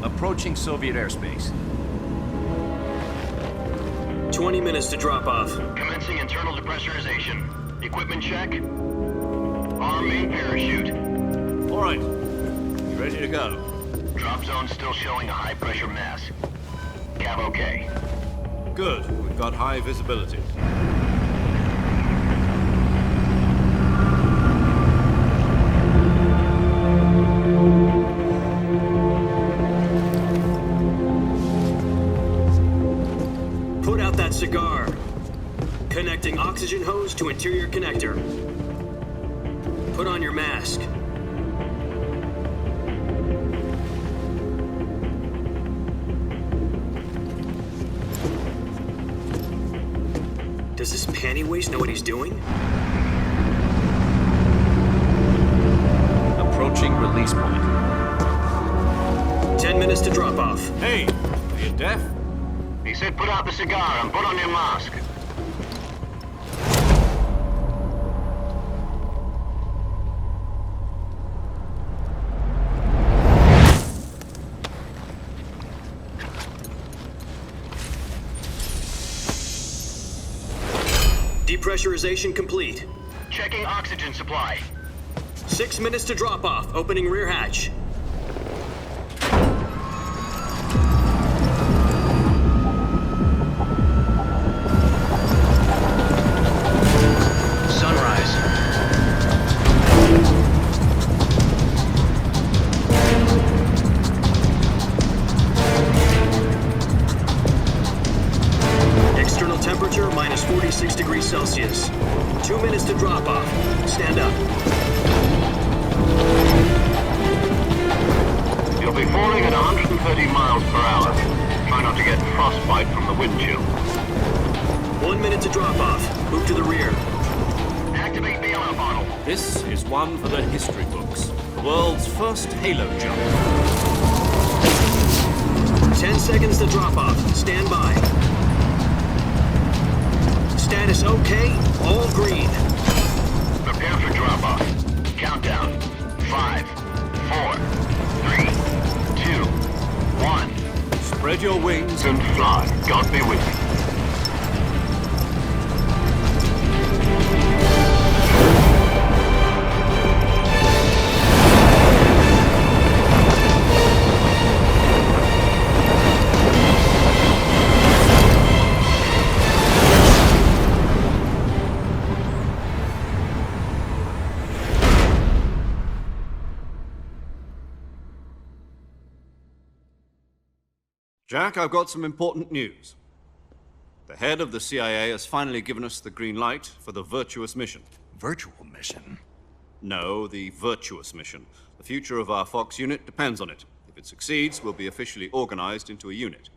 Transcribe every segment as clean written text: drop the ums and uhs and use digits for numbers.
Approaching Soviet airspace. 20 minutes to drop off. Commencing internal depressurization. Equipment check. Arm main parachute. All right. Ready to go. Drop zone still showing a high pressure mass. Cav okay. Good. We've got high visibility. Put out that cigar. Connecting oxygen hose to interior connector. Put on your mask. Does this panty waste know what he's doing? Approaching release point. 10 minutes to drop off. Hey, are you deaf? He said put out the cigar and put on your mask. Depressurization complete. Checking oxygen supply. 6 minutes to drop off. Opening rear hatch. Sunrise. External temperature minus 46 degrees Celsius. 2 minutes to drop off. Stand up. You'll be falling at 130 miles per hour. Try not to get frostbite from the wind chill. 1 minute to drop off. Move to the rear. Activate the alarm bottle. This is one for the history books. The world's first halo jump. 10 seconds to drop off. Stand by. Status okay. All green. Prepare for drop off. Countdown. 5, 4, 3, 2, 1. Spread your wings And fly. God be with you. Jack, I've got some important news. The head of the CIA has finally given us the green light for the Virtuous mission. Virtual mission? No, the Virtuous mission. The future of our Fox unit depends on it. If it succeeds, we'll be officially organized into a unit.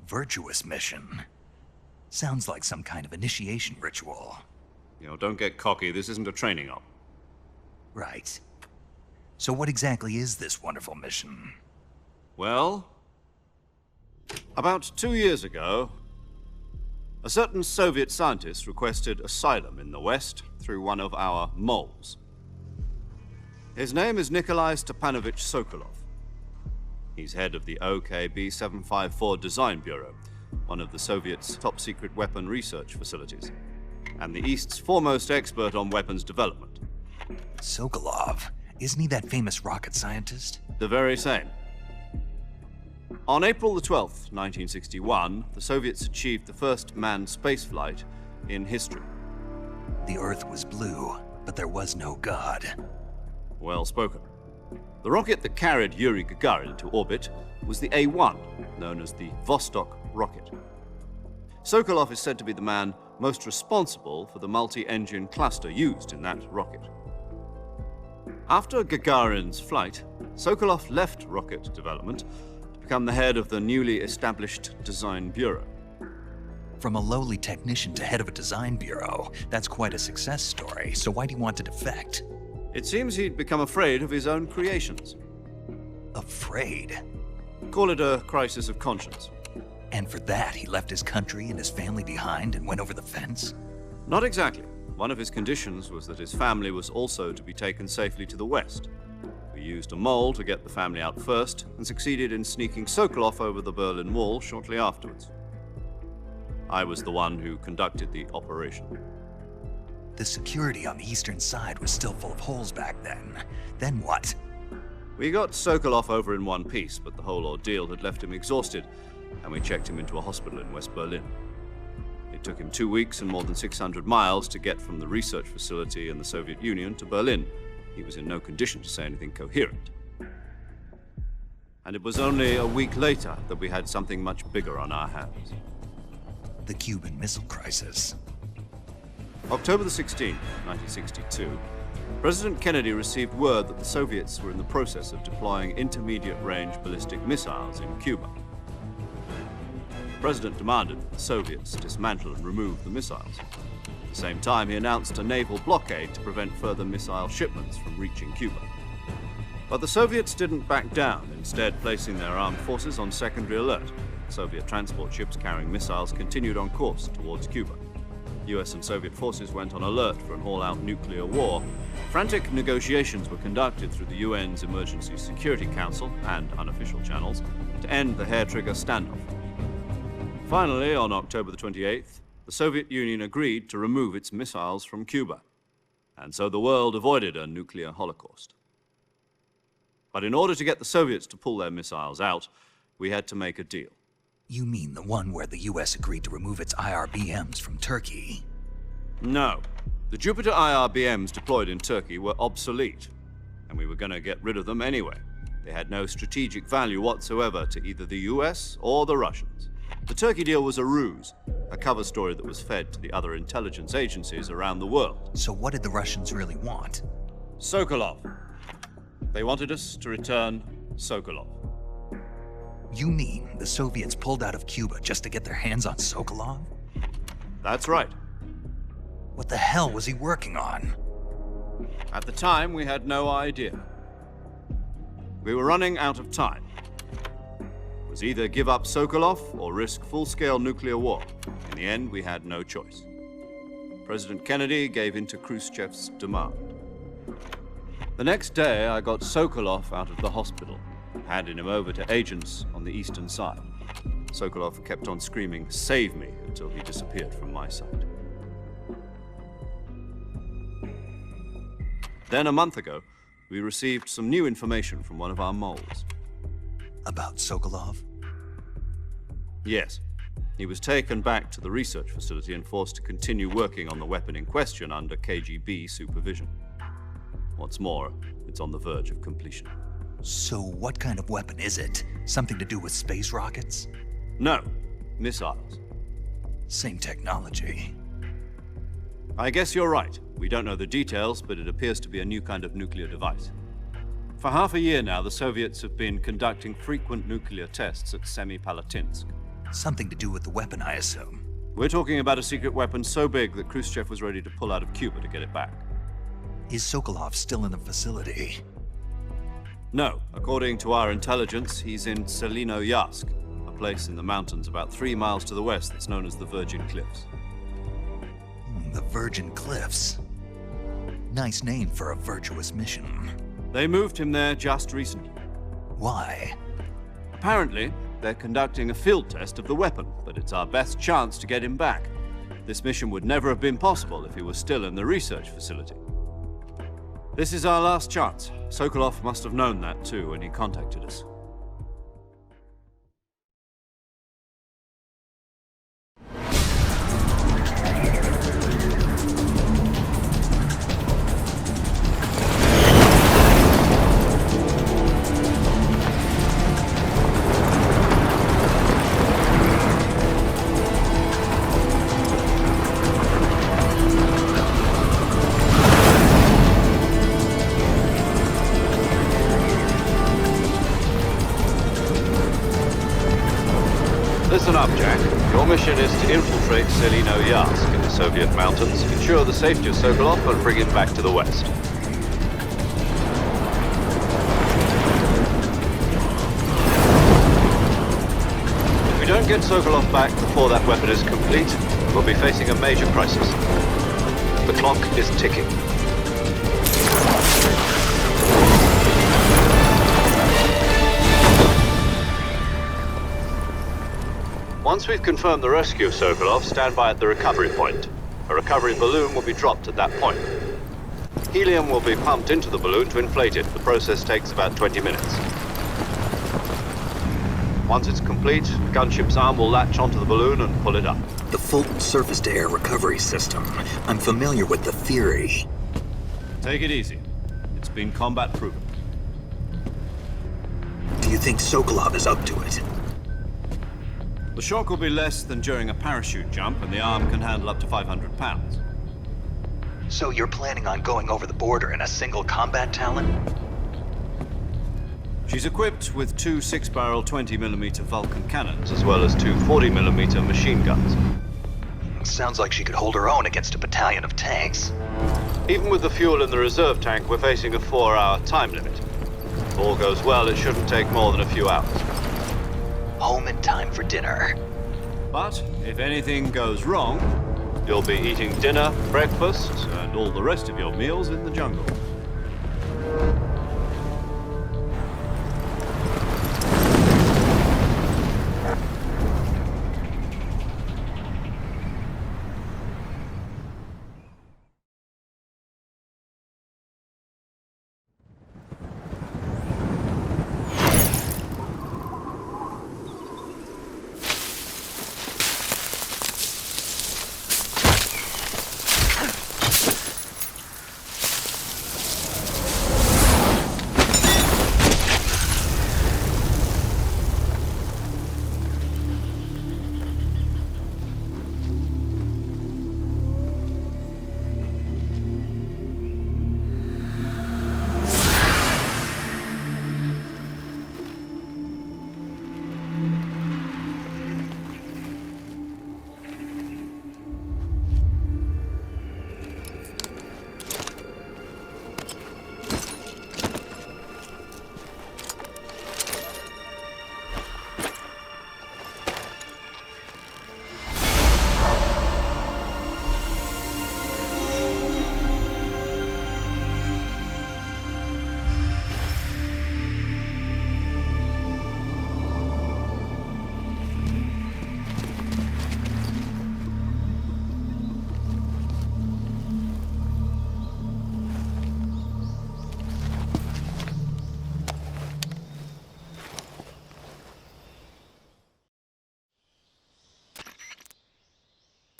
Virtuous mission? Sounds like some kind of initiation ritual. You know, don't get cocky. This isn't a training op. Right. So what exactly is this wonderful mission? Well, about 2 years ago, a certain Soviet scientist requested asylum in the West through one of our moles. His name is Nikolai Stepanovich Sokolov. He's head of the OKB-754 Design Bureau, one of the Soviets' top-secret weapon research facilities, and the East's foremost expert on weapons development. Sokolov? Isn't he that famous rocket scientist? The very same. On April the 12th, 1961, the Soviets achieved the first manned spaceflight in history. The Earth was blue, but there was no God. Well spoken. The rocket that carried Yuri Gagarin to orbit was the A-1, known as the Vostok rocket. Sokolov is said to be the man most responsible for the multi-engine cluster used in that rocket. After Gagarin's flight, Sokolov left rocket development to become the head of the newly established Design Bureau. From a lowly technician to head of a design bureau, that's quite a success story, so why'd he want to defect? It seems he'd become afraid of his own creations. Afraid? Call it a crisis of conscience. And for that, he left his country and his family behind and went over the fence? Not exactly. One of his conditions was that his family was also to be taken safely to the west. We used a mole to get the family out first and succeeded in sneaking Sokolov over the Berlin Wall shortly afterwards. I was the one who conducted the operation. The security on the eastern side was still full of holes back then. Then what? We got Sokolov over in one piece, but the whole ordeal had left him exhausted, and we checked him into a hospital in West Berlin. It took him 2 weeks and more than 600 miles to get from the research facility in the Soviet Union to Berlin. He was in no condition to say anything coherent. And it was only a week later that we had something much bigger on our hands. The Cuban Missile Crisis. October the 16th, 1962, President Kennedy received word that the Soviets were in the process of deploying intermediate-range ballistic missiles in Cuba. The President demanded that the Soviets dismantle and remove the missiles. At the same time, he announced a naval blockade to prevent further missile shipments from reaching Cuba. But the Soviets didn't back down, instead placing their armed forces on secondary alert. Soviet transport ships carrying missiles continued on course towards Cuba. US and Soviet forces went on alert for an all-out nuclear war. Frantic negotiations were conducted through the UN's Emergency Security Council and unofficial channels to end the hair-trigger standoff. Finally, on October the 28th, the Soviet Union agreed to remove its missiles from Cuba, and so the world avoided a nuclear holocaust. But in order to get the Soviets to pull their missiles out, we had to make a deal. You mean the one where the US agreed to remove its IRBMs from Turkey? No. The Jupiter IRBMs deployed in Turkey were obsolete, and we were going to get rid of them anyway. They had no strategic value whatsoever to either the US or the Russians. The Turkey deal was a ruse, a cover story that was fed to the other intelligence agencies around the world. So what did the Russians really want? Sokolov. They wanted us to return Sokolov. You mean the Soviets pulled out of Cuba just to get their hands on Sokolov? That's right. What the hell was he working on? At the time, we had no idea. We were running out of time. It was either give up Sokolov or risk full-scale nuclear war. In the end, we had no choice. President Kennedy gave in to Khrushchev's demand. The next day, I got Sokolov out of the hospital, handing him over to agents on the eastern side. Sokolov kept on screaming, "Save me," until he disappeared from my sight. Then a month ago, we received some new information from one of our moles. About Sokolov? Yes. He was taken back to the research facility and forced to continue working on the weapon in question under KGB supervision. What's more, it's on the verge of completion. So what kind of weapon is it? Something to do with space rockets? No, missiles. Same technology. I guess you're right. We don't know the details, but it appears to be a new kind of nuclear device. For half a year now, the Soviets have been conducting frequent nuclear tests at Semipalatinsk. Something to do with the weapon, I assume. We're talking about a secret weapon so big that Khrushchev was ready to pull out of Cuba to get it back. Is Sokolov still in the facility? No. According to our intelligence, he's in Selinoyarsk, a place in the mountains about 3 miles to the west that's known as the Virgin Cliffs. The Virgin Cliffs. Nice name for a virtuous mission. They moved him there just recently. Why? Apparently, they're conducting a field test of the weapon, but it's our best chance to get him back. This mission would never have been possible if he was still in the research facility. This is our last chance. Sokolov must have known that too when he contacted us. Listen up, Jack. Your mission is to infiltrate Selino-Yarsk in the Soviet mountains, ensure the safety of Sokolov, and bring him back to the West. If we don't get Sokolov back before that weapon is complete, we'll be facing a major crisis. The clock is ticking. Once we've confirmed the rescue of Sokolov, stand by at the recovery point. A recovery balloon will be dropped at that point. Helium will be pumped into the balloon to inflate it. The process takes about 20 minutes. Once it's complete, the gunship's arm will latch onto the balloon and pull it up. The Fulton surface-to-air recovery system. I'm familiar with the theory. Take it easy. It's been combat proven. Do you think Sokolov is up to it? The shock will be less than during a parachute jump, and the arm can handle up to 500 pounds. So you're planning on going over the border in a single combat Talon? She's equipped with two 6-barrel 20mm Vulcan cannons, as well as two 40mm machine guns. Sounds like she could hold her own against a battalion of tanks. Even with the fuel in the reserve tank, we're facing a 4-hour time limit. If all goes well, it shouldn't take more than a few hours. Home in time for dinner. But if anything goes wrong, you'll be eating dinner, breakfast, and all the rest of your meals in the jungle.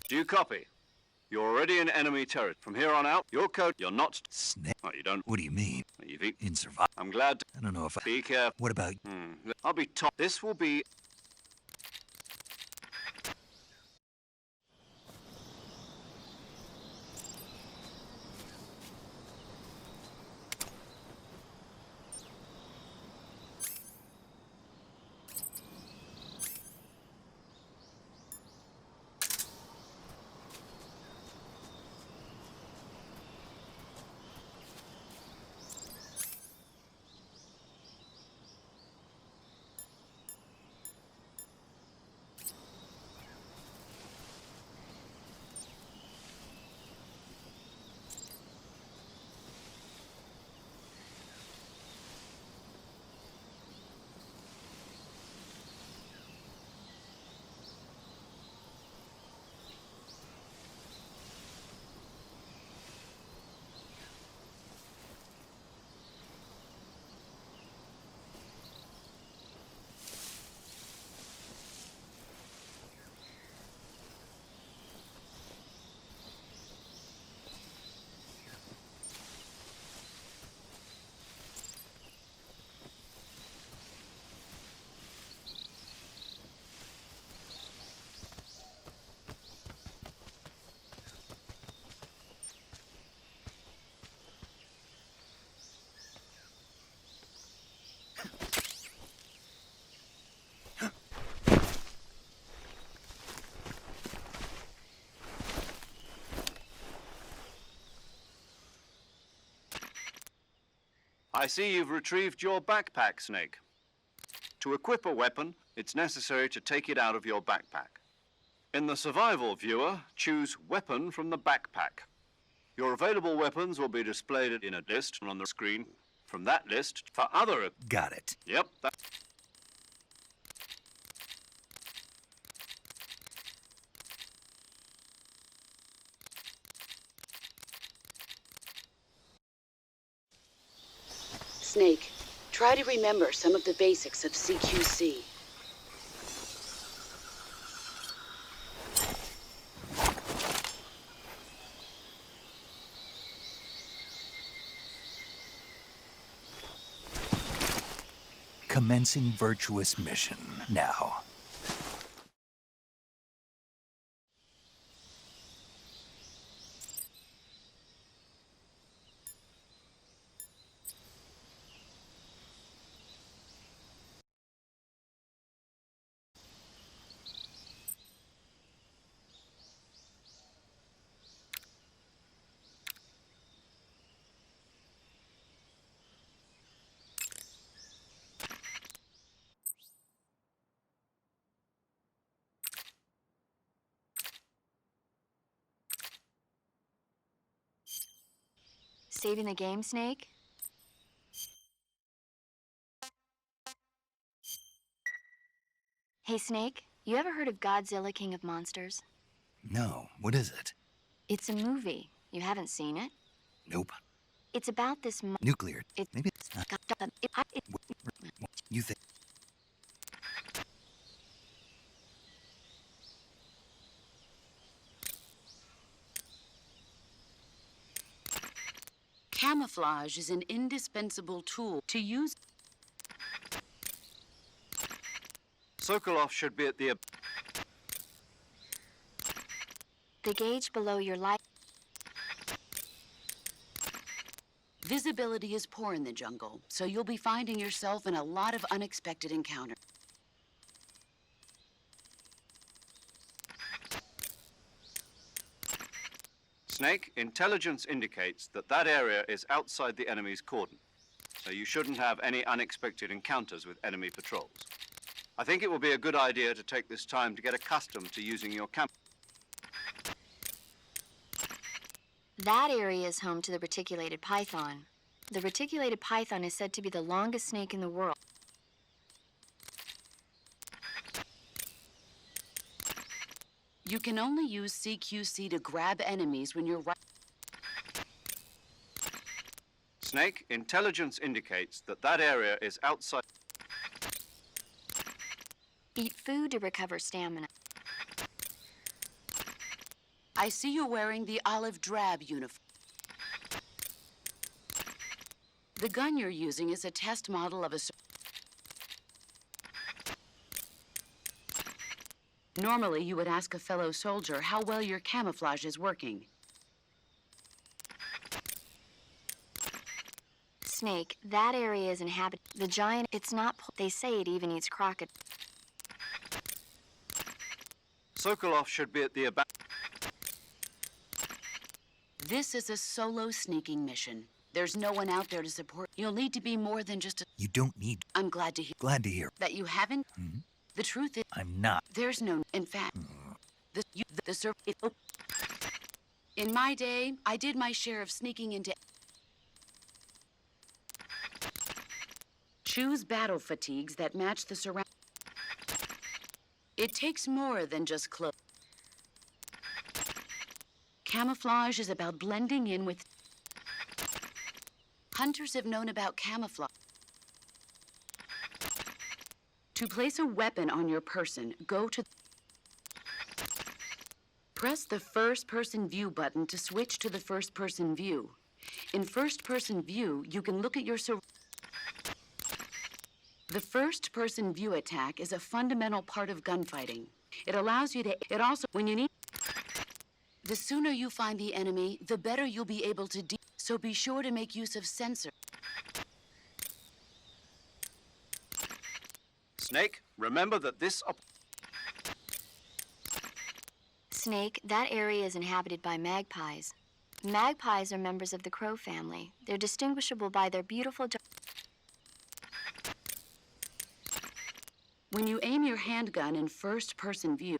Do you copy? You're already in enemy territory. From here on out, your code, you're not... Snake? Oh, you don't... What do you mean? You've eaten... In survival? I'm glad to... I don't know if I... Be careful. What about... I'll be top. This will be... I see you've retrieved your backpack, Snake. To equip a weapon, it's necessary to take it out of your backpack. In the survival viewer, choose Weapon from the backpack. Your available weapons will be displayed in a list on the screen. From that list, for other... Got it. Yep, that... Snake, try to remember some of the basics of CQC. Commencing virtuous mission now. Saving the game, Snake? Hey, Snake, you ever heard of Godzilla King of Monsters? No, what is it? It's a movie. You haven't seen it? Nope. It's about this Nuclear. It's Maybe it's not. You think? Camouflage is an indispensable tool to use. Sokolov should be at the... The gauge below your light. Visibility is poor in the jungle, so you'll be finding yourself in a lot of unexpected encounters. Snake, intelligence indicates that that area is outside the enemy's cordon, so you shouldn't have any unexpected encounters with enemy patrols. I think it will be a good idea to take this time to get accustomed to using your camp. That area is home to the reticulated python. The reticulated python is said to be the longest snake in the world. You can only use CQC to grab enemies when you're right. Snake, intelligence indicates that that area is outside... Eat food to recover stamina. I see you're wearing the olive drab uniform. The gun you're using is a test model of a... Normally, you would ask a fellow soldier how well your camouflage is working. Snake, that area is inhabited. The giant, it's not... They say it even eats crocodile. Sokolov should be at the... This is a solo sneaking mission. There's no one out there to support. You'll need to be more than just a... You don't need. I'm glad to hear Glad to hear. that you haven't. The truth is, I'm not. there's no... In fact, in my day, I did my share of sneaking into... Choose battle fatigues that match the surround... It takes more than just clothes. Camouflage is about blending in with... Hunters have known about camouflage. To place a weapon on your person, go to... Press the first-person view button to switch to the first-person view. In first-person view, you can look at your... The first-person view attack is a fundamental part of gunfighting. It allows you to... It also... When you need... The sooner you find the enemy, the better you'll be able to deal. So be sure to make use of sensor. Snake, remember that this... Snake, that area is inhabited by magpies. Magpies are members of the crow family. They're distinguishable by their beautiful... When you aim your handgun in first-person view,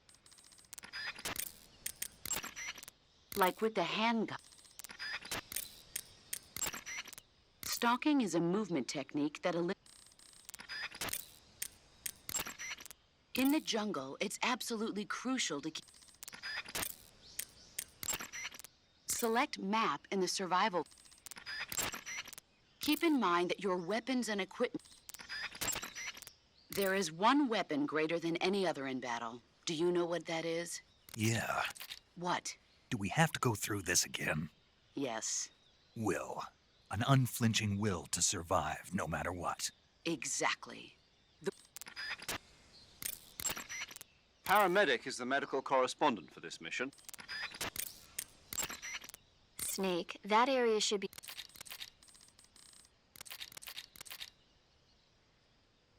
like with the handgun, stalking is a movement technique that in the jungle, it's absolutely crucial to select map in the survival. Keep in mind that your weapons and equipment. There is one weapon greater than any other in battle. Do you know what that is? Yeah. What? Do we have to go through this again? Yes, Will. An unflinching will to survive no matter what. exactly. Paramedic is the medical correspondent for this mission. Snake, that area should be...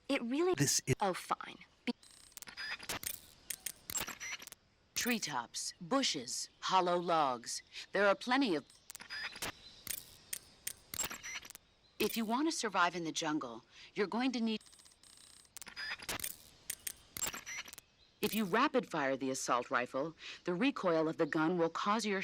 It really... This is... Oh, fine. Treetops, bushes, hollow logs. There are plenty of... If you want to survive in the jungle, you're going to need... If you rapid-fire the assault rifle, the recoil of the gun will cause your...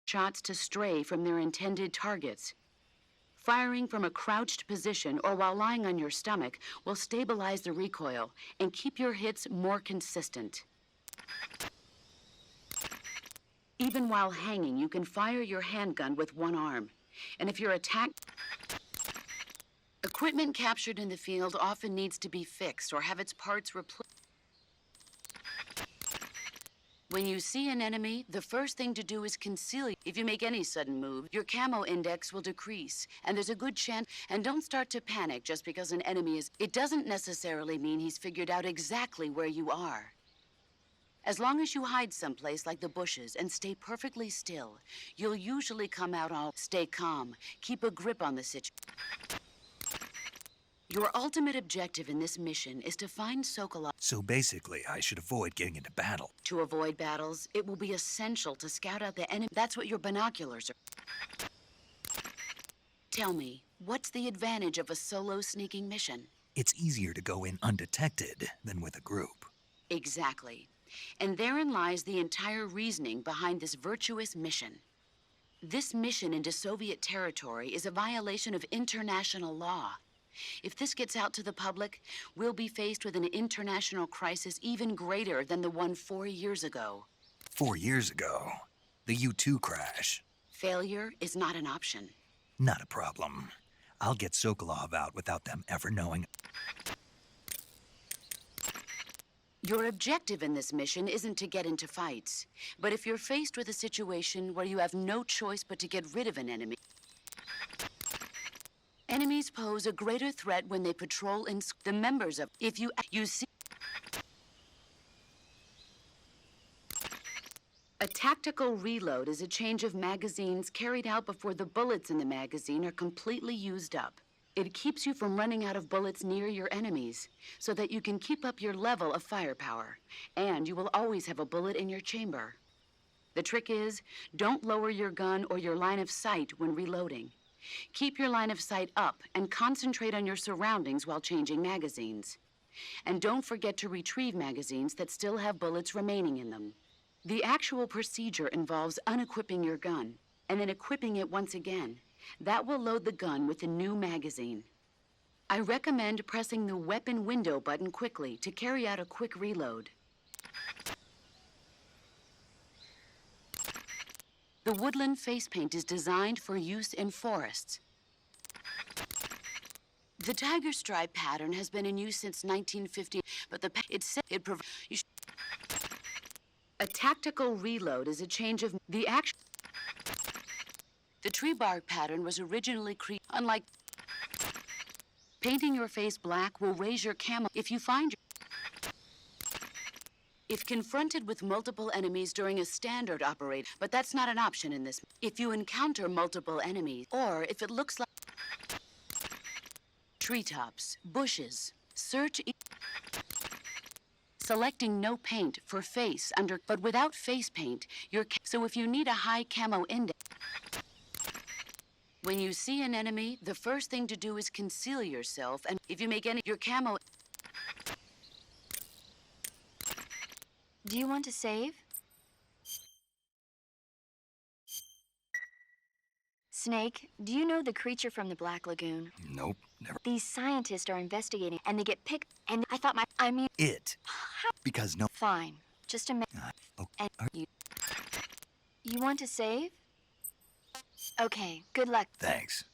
shots to stray from their intended targets. Firing from a crouched position or while lying on your stomach will stabilize the recoil and keep your hits more consistent. Even while hanging, you can fire your handgun with one arm. And if you're attacked... Equipment captured in the field often needs to be fixed or have its parts replaced. When you see an enemy, the first thing to do is conceal. If you make any sudden move, your camo index will decrease, and there's a good chance. And don't start to panic just because an enemy is... It doesn't necessarily mean he's figured out exactly where you are. As long as you hide someplace like the bushes and stay perfectly still, you'll usually come out all... Stay calm. Keep a grip on the situation. Your ultimate objective in this mission is to find Sokolov. So basically, I should avoid getting into battle. To avoid battles, it will be essential to scout out the enemy. That's what your binoculars are. Tell me, what's the advantage of a solo sneaking mission? It's easier to go in undetected than with a group. Exactly. And therein lies the entire reasoning behind this virtuous mission. This mission into Soviet territory is a violation of international law. If this gets out to the public, we'll be faced with an international crisis even greater than the one 4 years ago. 4 years ago, the U-2 crash. Failure is not an option. Not a problem. I'll get Sokolov out without them ever knowing. Your objective in this mission isn't to get into fights. But if you're faced with a situation where you have no choice but to get rid of an enemy, enemies pose a greater threat when they patrol in the members of. If you see. A tactical reload is a change of magazines carried out before the bullets in the magazine are completely used up. It keeps you from running out of bullets near your enemies, so that you can keep up your level of firepower, and you will always have a bullet in your chamber. The trick is, don't lower your gun or your line of sight when reloading. Keep your line of sight up and concentrate on your surroundings while changing magazines. And don't forget to retrieve magazines that still have bullets remaining in them. The actual procedure involves unequipping your gun, and then equipping it once again. That will load the gun with a new magazine. I recommend pressing the weapon window button quickly to carry out a quick reload. The woodland face paint is designed for use in forests. The tiger stripe pattern has been in use since 1950, but a tactical reload is a change of the action. The tree bark pattern was originally created. Unlike painting your face black will raise your camo. If confronted with multiple enemies during a standard operation, but that's not an option in this. If you encounter multiple enemies, or if it looks like treetops, bushes, search. Selecting no paint for face under, but without face paint, so if you need a high camo index. When you see an enemy, the first thing to do is conceal yourself, and if you make your camo. Do you want to save? Snake, do you know the creature from the Black Lagoon? Nope, never. These scientists are investigating, and they get picked, and I thought It. Because no. Fine. Just a minute. Okay. And you want to save? Okay, good luck. Thanks.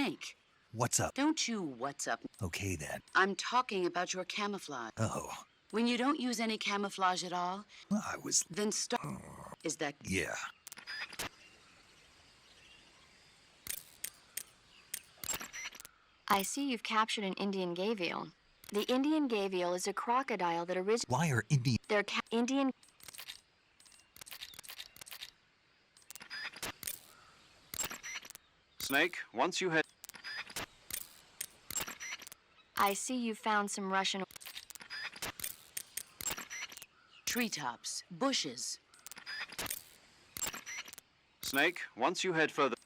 Snake, What's up? don't you what's up. Okay then. I'm talking about your camouflage. Oh, When you don't use any camouflage at all, I was. then stop. Is that... Yeah. I see you've captured an Indian gavial. The Indian gavial is a crocodile that originates... Why are Indian. They're Indian... Snake, once you head... I see you found some Russian... Treetops, bushes. Snake, once you head further...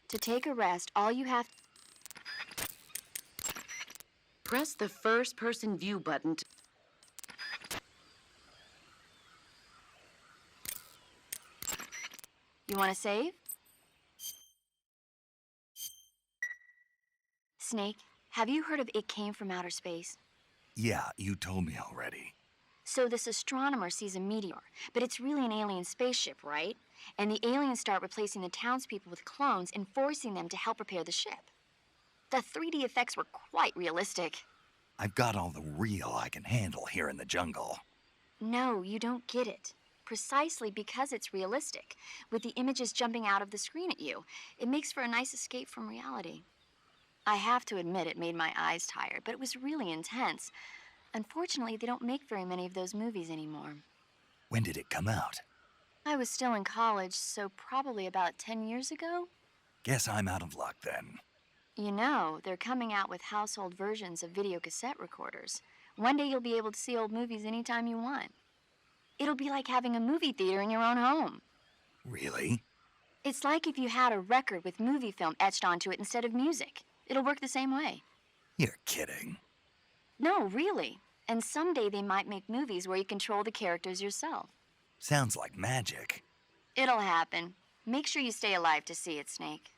To take a rest, all you have... Press the first-person view button to... You want to save? Snake, have you heard of It Came from Outer Space? Yeah, you told me already. So this astronomer sees a meteor, but it's really an alien spaceship, right? And the aliens start replacing the townspeople with clones and forcing them to help repair the ship. The 3D effects were quite realistic. I've got all the real I can handle here in the jungle. No, you don't get it. Precisely because it's realistic, with the images jumping out of the screen at you, it makes for a nice escape from reality. I have to admit it made my eyes tired, but it was really intense. Unfortunately, they don't make very many of those movies anymore. When did it come out? I was still in college, so probably about 10 years ago. Guess I'm out of luck then. You know, they're coming out with household versions of video cassette recorders. One day you'll be able to see old movies anytime you want. It'll be like having a movie theater in your own home. Really? It's like if you had a record with movie film etched onto it instead of music. It'll work the same way. You're kidding. No, really. And someday they might make movies where you control the characters yourself. Sounds like magic. It'll happen. Make sure you stay alive to see it, Snake.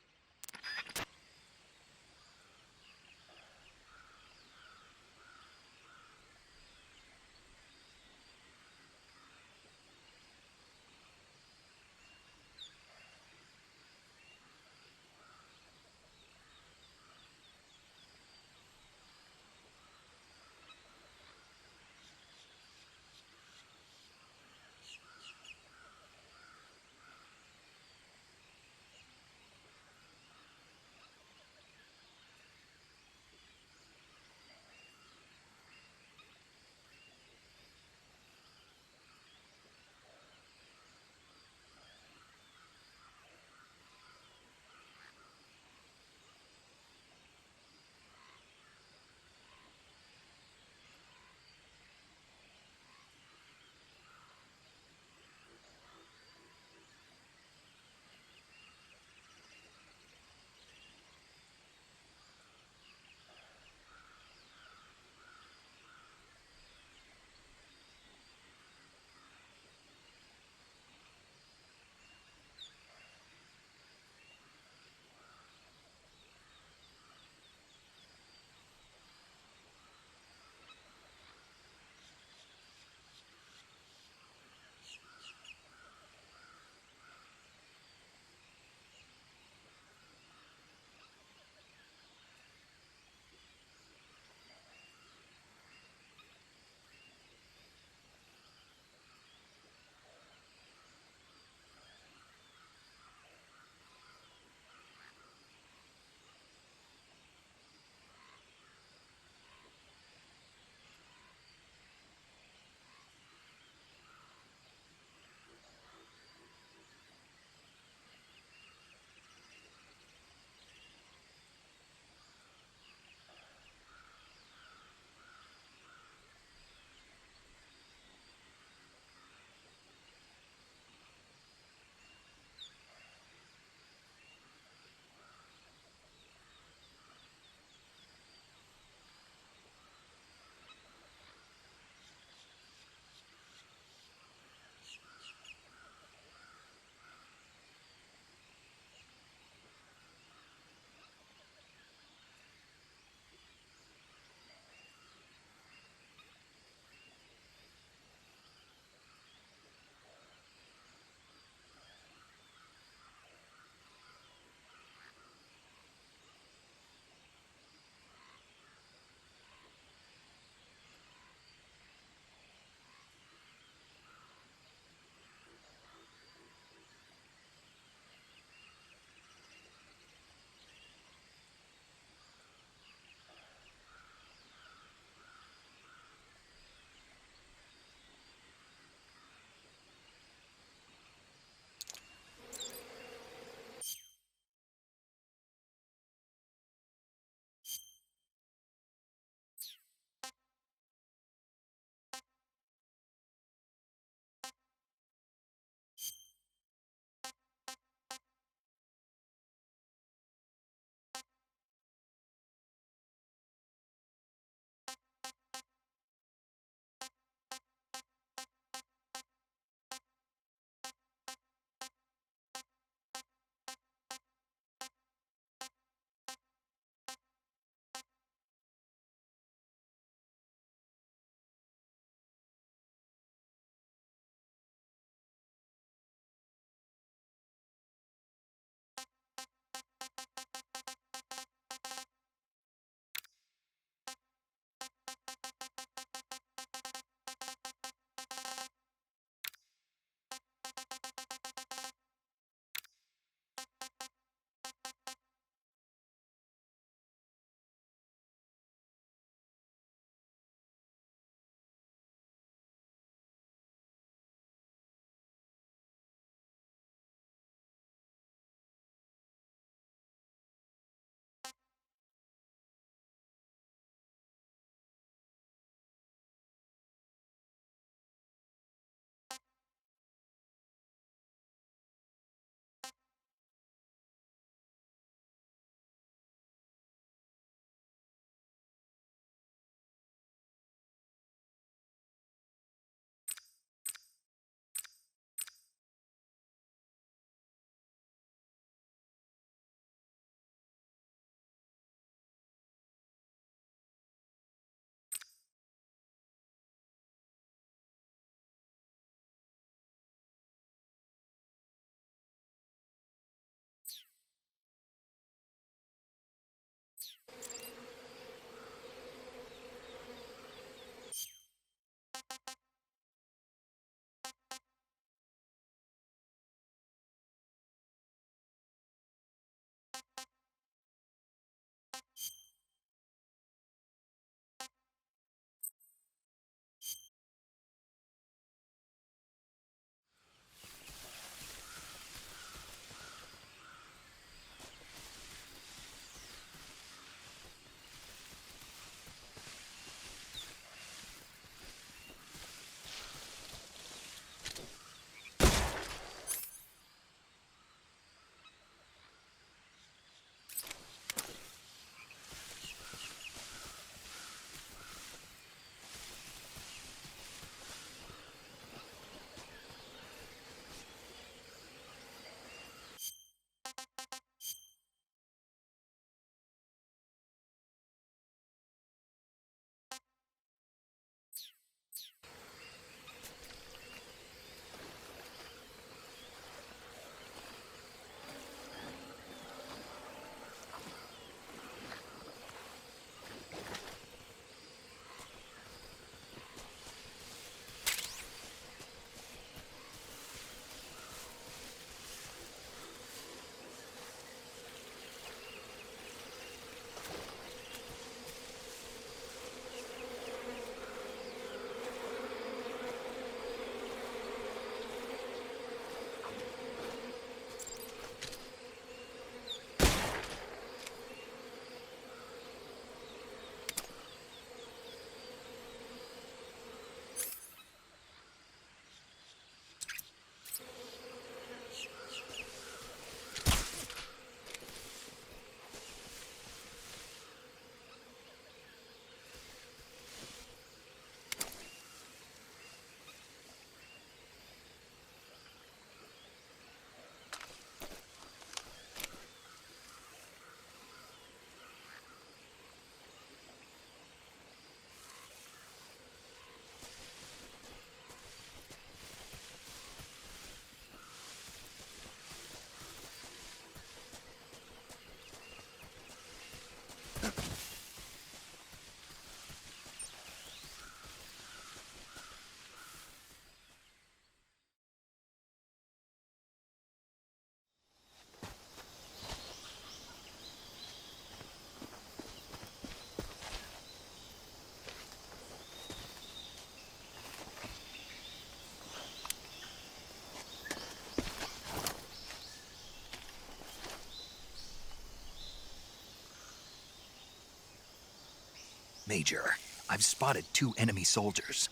Major, I've spotted 2 enemy soldiers.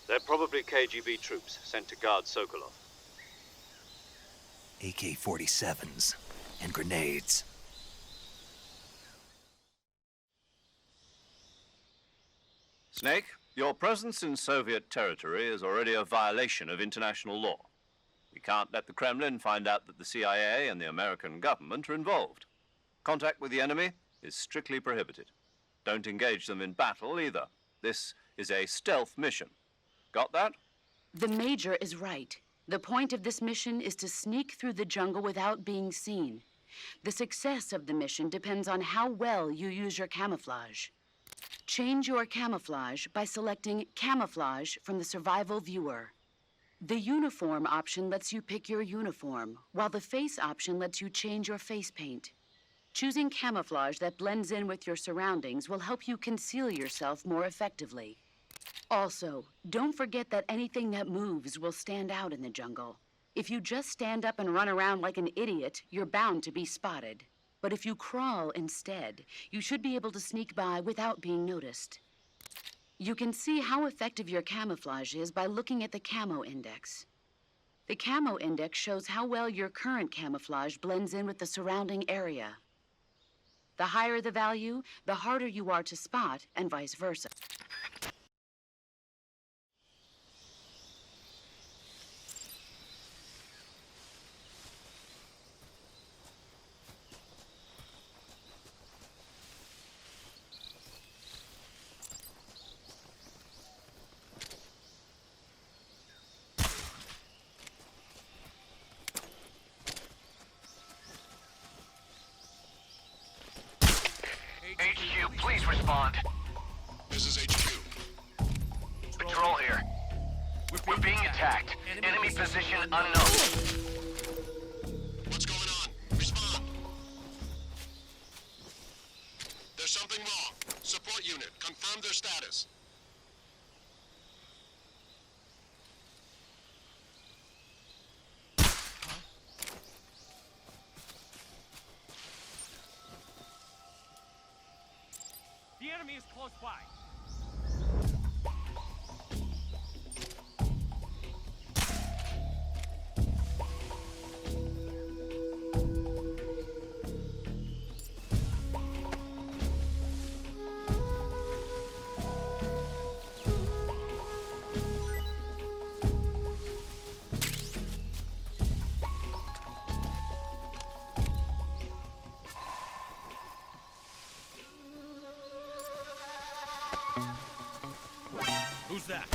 They're probably KGB troops sent to guard Sokolov. AK-47s and grenades. Snake, your presence in Soviet territory is already a violation of international law. We can't let the Kremlin find out that the CIA and the American government are involved. Contact with the enemy is strictly prohibited. Don't engage them in battle either. This is a stealth mission. Got that? The Major is right. The point of this mission is to sneak through the jungle without being seen. The success of the mission depends on how well you use your camouflage. Change your camouflage by selecting Camouflage from the Survival Viewer. The Uniform option lets you pick your uniform, while the Face option lets you change your face paint. Choosing camouflage that blends in with your surroundings will help you conceal yourself more effectively. Also, don't forget that anything that moves will stand out in the jungle. If you just stand up and run around like an idiot, you're bound to be spotted. But if you crawl instead, you should be able to sneak by without being noticed. You can see how effective your camouflage is by looking at the Camo Index. The Camo Index shows how well your current camouflage blends in with the surrounding area. The higher the value, the harder you are to spot, and vice versa. HQ, please respond. This is HQ. Patrol here. We're being attacked. Enemy position unknown. What's going on? Respond. There's something wrong. Support unit, confirm their status. The enemy is close by. Who's that?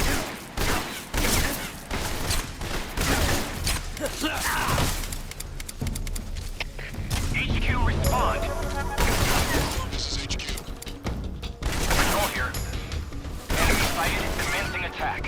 HQ, respond. This is HQ. Patrol here. Enemy sighted. Commencing attack.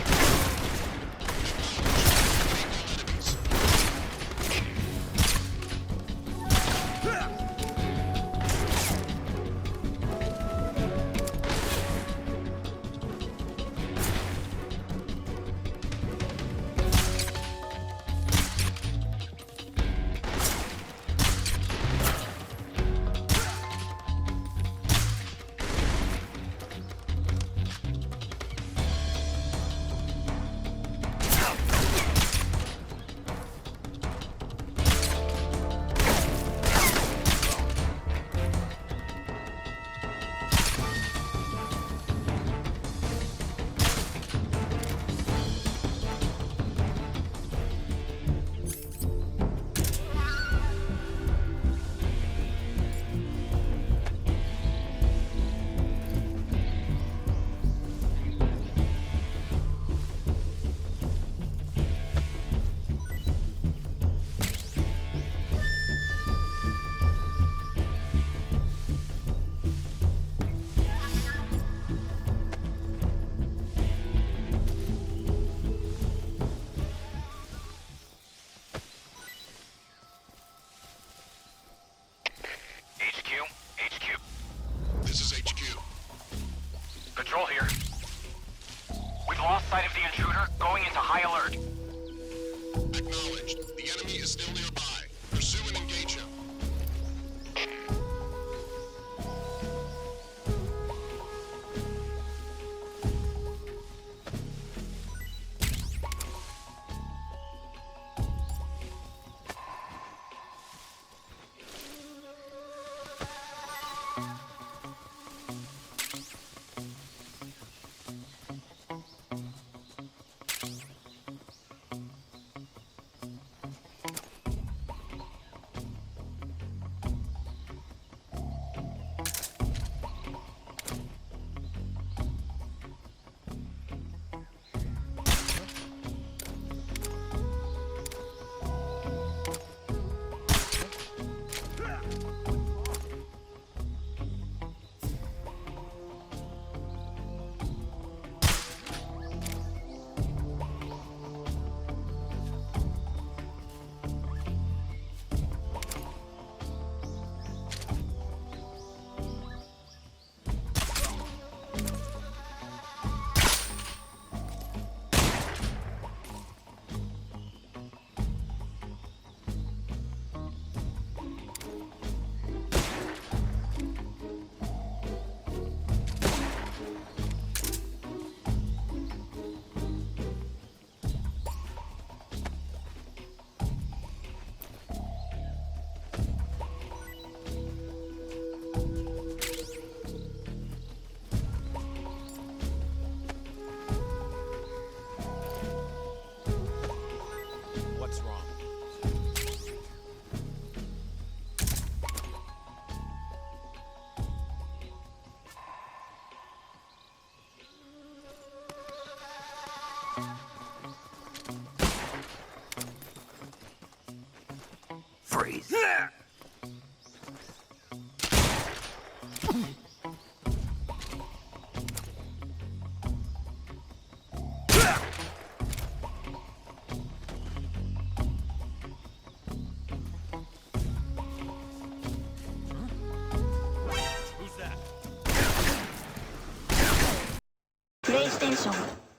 Freeze. Who's that? プレイステーション